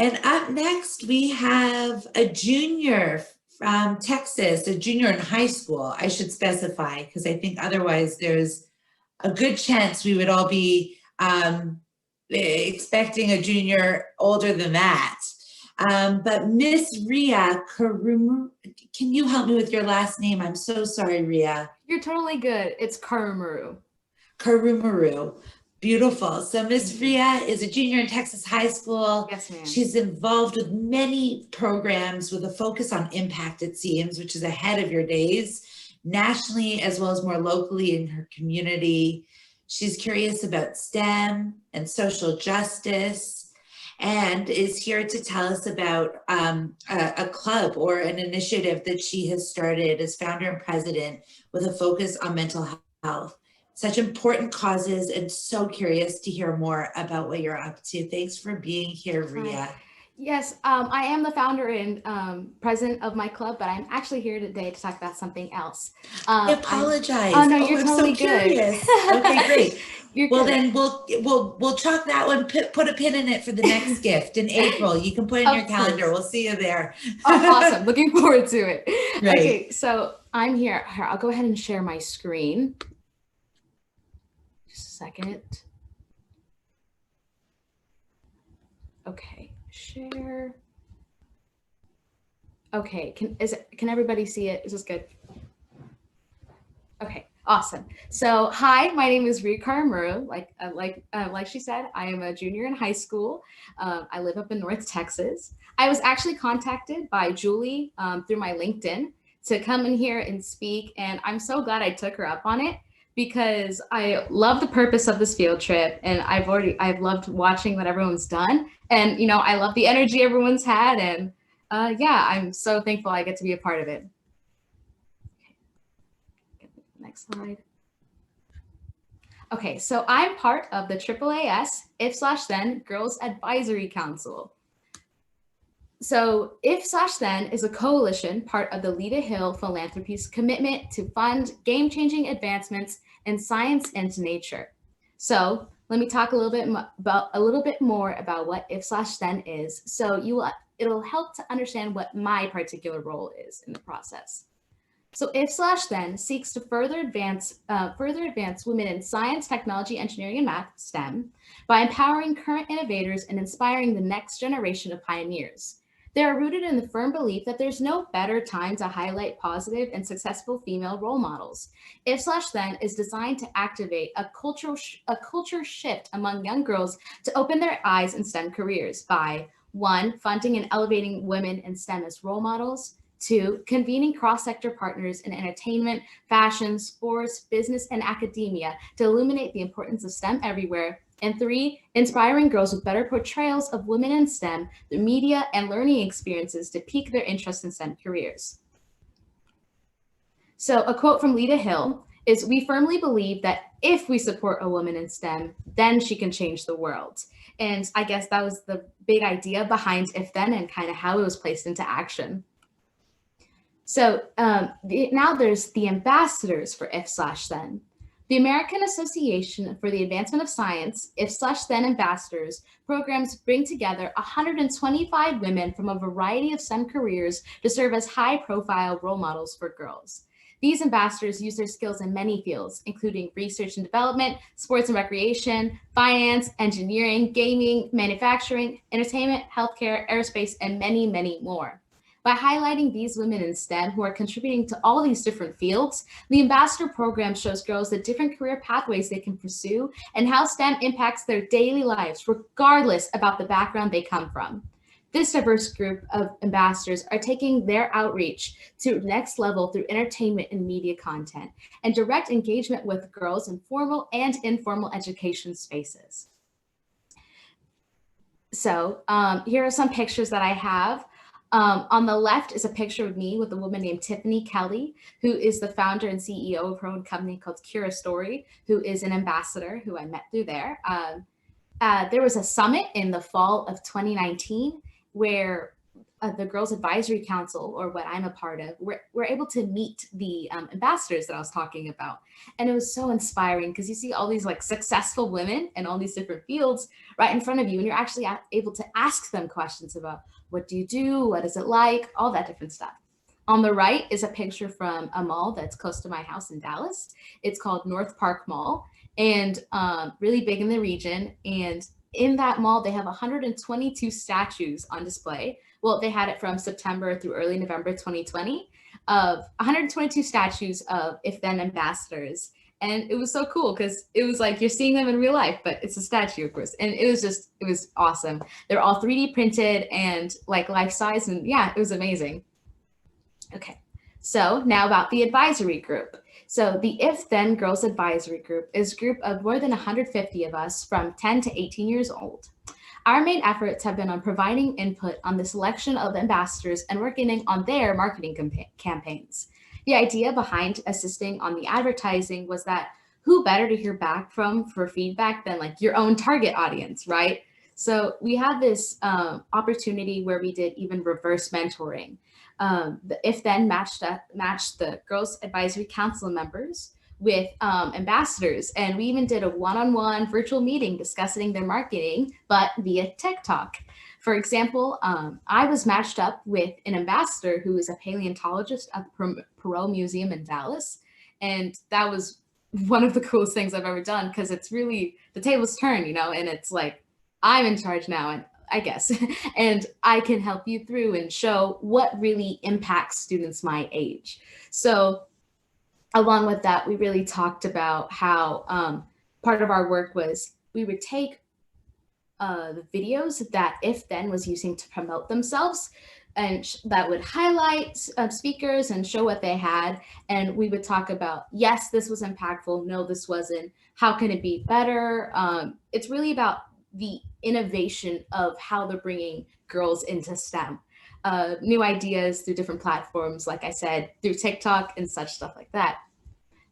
And up next, we have a junior from Texas, a junior in high school, I should specify, because I think otherwise there's a good chance we would all be expecting a junior older than that. But Miss Rhea Karumuru, can you help me with your last name? I'm so sorry, Rhea. You're totally good. It's Karumuru. Karumuru. Beautiful. So Miss Rhea is a junior in Texas high school. Yes, ma'am. She's involved with many programs with a focus on impact, it seems, which is ahead of your days, nationally as well as more locally in her community. She's curious about STEM and social justice, and is here to tell us about a club or an initiative that she has started as founder and president with a focus on mental health. Such important causes, and so curious to hear more about what you're up to. Thanks for being here, Rhea. Yes, I am the founder and president of my club, but I'm actually here today to talk about something else. I apologize. Oh no, you're totally so curious. good. Okay, great. Well, good. then we'll chalk that one. Put a pin in it for the next gift in April. You can put it in your calendar. We'll see you there. Oh, awesome! Looking forward to it. Right. Okay, so I'm here. I'll go ahead and share my screen. Just a second. Okay, share. Okay, can everybody see it? Is this good? Okay, awesome. So hi, my name is Rhea Karumuru. Like she said, I am a junior in high school. I live up in North Texas. I was actually contacted by Julie through my LinkedIn to come in here and speak, and I'm so glad I took her up on it, because I love the purpose of this field trip, and I've loved watching what everyone's done, and I love the energy everyone's had, and yeah, I'm so thankful I get to be a part of it. Okay. Next slide. Okay, so I'm part of the AAAS If/Then Girls Advisory Council. So If/Then is a coalition part of the Lita Hill Philanthropy's commitment to fund game-changing advancements in science and nature. So let me talk a little bit more about what If/Then is. So it'll help to understand what my particular role is in the process. So If/Then seeks to further advance women in science, technology, engineering, and math, STEM, by empowering current innovators and inspiring the next generation of pioneers. They are rooted in the firm belief that there's no better time to highlight positive and successful female role models. If/Then is designed to activate a culture shift among young girls to open their eyes in STEM careers by 1, funding and elevating women in STEM as role models, 2, convening cross-sector partners in entertainment, fashion, sports, business, and academia to illuminate the importance of STEM everywhere, and 3, inspiring girls with better portrayals of women in STEM through media and learning experiences to pique their interest in STEM careers. So a quote from Lita Hill is, "We firmly believe that if we support a woman in STEM, then she can change the world." And I guess that was the big idea behind If/Then and kind of how it was placed into action. So now there's the ambassadors for If/Then. The American Association for the Advancement of Science, If/Then ambassadors programs bring together 125 women from a variety of STEM careers to serve as high-profile role models for girls. These ambassadors use their skills in many fields, including research and development, sports and recreation, finance, engineering, gaming, manufacturing, entertainment, healthcare, aerospace, and many, many more. By highlighting these women in STEM who are contributing to all these different fields, the Ambassador Program shows girls the different career pathways they can pursue and how STEM impacts their daily lives, regardless about the background they come from. This diverse group of ambassadors are taking their outreach to the next level through entertainment and media content and direct engagement with girls in formal and informal education spaces. So here are some pictures that I have. On the left is a picture of me with a woman named Tiffany Kelly, who is the founder and CEO of her own company called Kira Story, who is an ambassador who I met through there. There was a summit in the fall of 2019 where the Girls Advisory Council, or what I'm a part of, we're able to meet the ambassadors that I was talking about. And it was so inspiring because you see all these like successful women in all these different fields right in front of you. And you're actually able to ask them questions about what do you do? What is it like? All that different stuff. On the right is a picture from a mall that's close to my house in Dallas. It's called North Park Mall, and really big in the region. And in that mall, they have 122 statues on display. Well, they had it from September through early November 2020 of 122 statues of If Then ambassadors. And it was so cool because it was like you're seeing them in real life, but it's a statue, of course. And it was awesome. They're all 3D printed and like life size. And yeah, it was amazing. Okay, so now about the advisory group. So the If Then Girls Advisory Group is a group of more than 150 of us from 10 to 18 years old. Our main efforts have been on providing input on the selection of ambassadors and working on their marketing campaigns. The idea behind assisting on the advertising was that who better to hear back from for feedback than like your own target audience, right? So we had this opportunity where we did even reverse mentoring. The If Then matched the Girls Advisory Council members with ambassadors. And we even did a one-on-one virtual meeting discussing their marketing, but via TikTok. For example, I was matched up with an ambassador who is a paleontologist at the Perot Museum in Dallas. And that was one of the coolest things I've ever done because it's really, the tables turn, you know, and it's like, I'm in charge now, and I guess, and I can help you through and show what really impacts students my age. So along with that, we really talked about how part of our work was we would take the videos that If Then was using to promote themselves, and that would highlight speakers and show what they had. And we would talk about, yes, this was impactful. No, this wasn't. How can it be better? It's really about the innovation of how they're bringing girls into STEM. New ideas through different platforms, like I said, through TikTok and such stuff like that.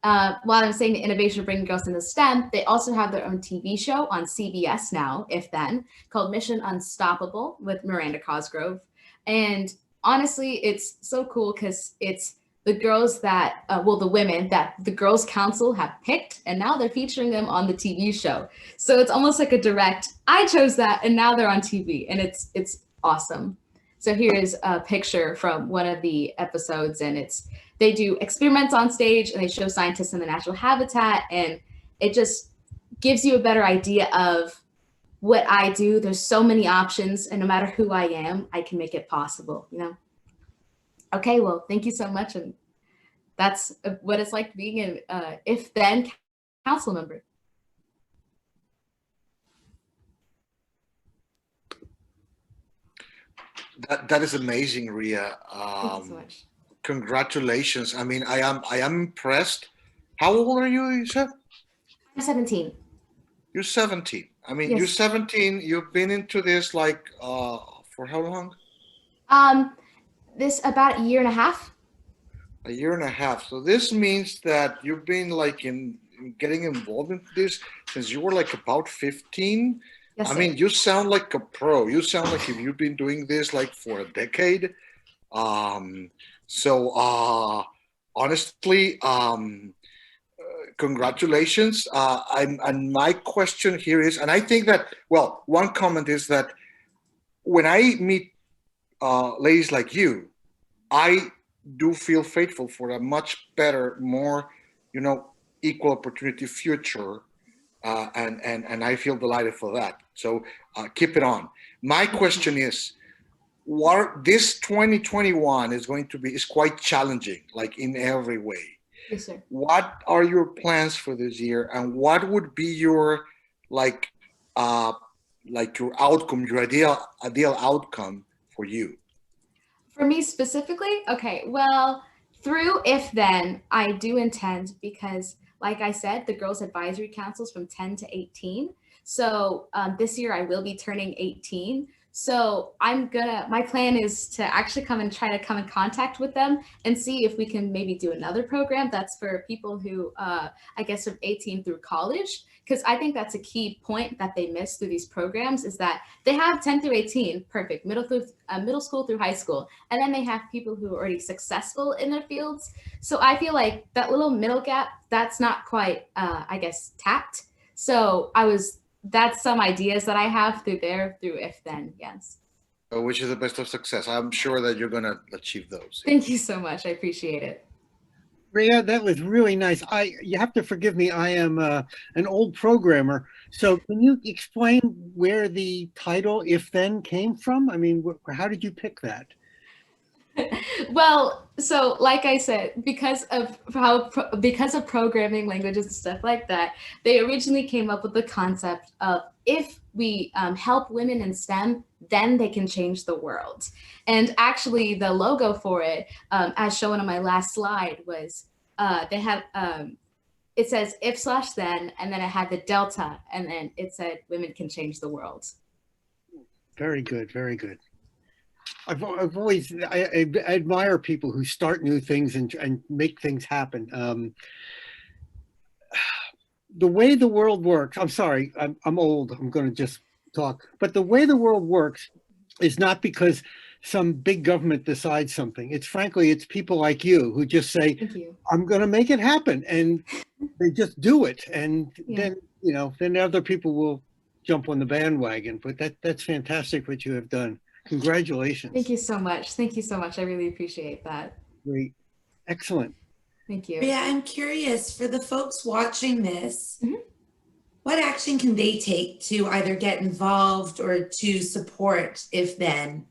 While I'm saying the innovation of bringing girls into STEM, they also have their own TV show on CBS now, If Then, called Mission Unstoppable with Miranda Cosgrove. And honestly, it's so cool because it's the girls that, the women that the Girls Council have picked, and now they're featuring them on the TV show. So it's almost like a direct, I chose that, and now they're on TV, and it's awesome. So here's a picture from one of the episodes, and they do experiments on stage, and they show scientists in the natural habitat, and it just gives you a better idea of what I do. There's so many options, and no matter who I am, I can make it possible, you know? Okay, well, thank you so much. And that's what it's like being an If Then council member. That is amazing, Rhea. Thank you so much. Congratulations. I mean, I am impressed. How old are you said? I'm 17. You're 17. I mean, Yes. You're 17. You've been into this like for how long? This about a year and a half. A year and a half. So this means that you've been like in getting involved in this since you were like about 15. Yes, I sir. mean, you sound like a pro. You sound like if you've been doing this like for a decade. Honestly, congratulations. And my question here is, and I think that, well, one comment is that when I meet ladies like you, I do feel faithful for a much better, more, equal opportunity future. And I feel delighted for that. So keep it on. My question is, this 2021 is quite challenging, like in every way. Yes, sir. What are your plans for this year, and what would be your your outcome, your ideal outcome for you? For me specifically, okay, well, through If Then, I do intend, because like I said, the Girls Advisory Council is from 10 to 18. So this year I will be turning 18. So my plan is to actually try to come in contact with them and see if we can maybe do another program that's for people who, I guess from 18 through college, because I think that's a key point that they miss through these programs is that they have 10 through 18, perfect, middle school through high school, and then they have people who are already successful in their fields. So I feel like that little middle gap, that's not quite, I guess, tapped. So that's some ideas that I have through If Then, yes. Which is the best of success. I'm sure that you're going to achieve those. Thank you so much. I appreciate it. Rhea, that was really nice. You have to forgive me. I am an old programmer. So can you explain where the title "If Then" came from? I mean, how did you pick that? Well, so like I said, because of programming languages and stuff like that, they originally came up with the concept of if we help women in STEM, then they can change the world. And actually, the logo for it, as shown on my last slide, was they had it says if/then, and then it had the delta, and then it said women can change the world. Very good, very good. I admire people who start new things and make things happen. The way the world works, I'm sorry, I'm old, I'm going to just talk, but the way the world works is not because some big government decides something. It's frankly, it's people like you who just say, I'm going to make it happen. And they just do it. And then, then other people will jump on the bandwagon. But that's fantastic what you have done. Congratulations. Thank you so much. Thank you so much. I really appreciate that. Great. Excellent. Thank you. Yeah, I'm curious for the folks watching this, what action can they take to either get involved or to support If Then?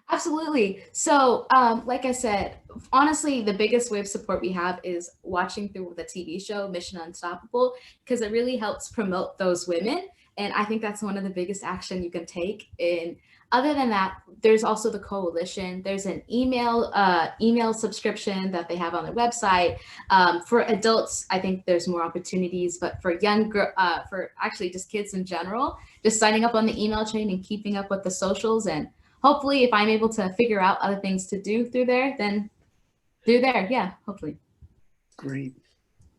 Absolutely. So, like I said, honestly, the biggest way of support we have is watching through the TV show Mission Unstoppable, because it really helps promote those women. And I think that's one of the biggest action you can take. And other than that, there's also the coalition. There's an email subscription that they have on their website. For adults, I think there's more opportunities, but for for actually just kids in general, just signing up on the email chain and keeping up with the socials. And hopefully if I'm able to figure out other things to do through there, then through there, yeah, hopefully. Great.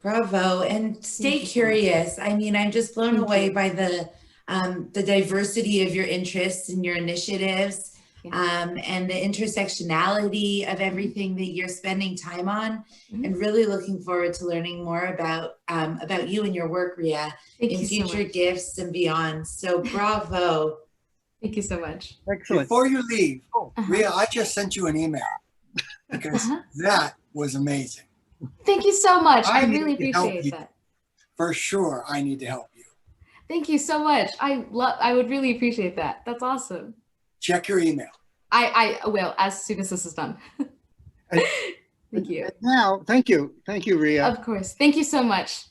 Bravo. And stay curious. I mean, I'm just blown away by the diversity of your interests and your initiatives, and the intersectionality of everything that you're spending time on, and really looking forward to learning more about you and your work, Rhea, in future gifts and beyond. So bravo. Thank you so much. Excellent. Before you leave, Rhea, I just sent you an email because that was amazing. Thank you so much. I need really to help appreciate you. that. For sure, I need to help you. Thank you so much. I would really appreciate that. That's awesome. Check your email. I will as soon as this is done. Thank you. Now, thank you. Thank you, Rhea. Of course. Thank you so much.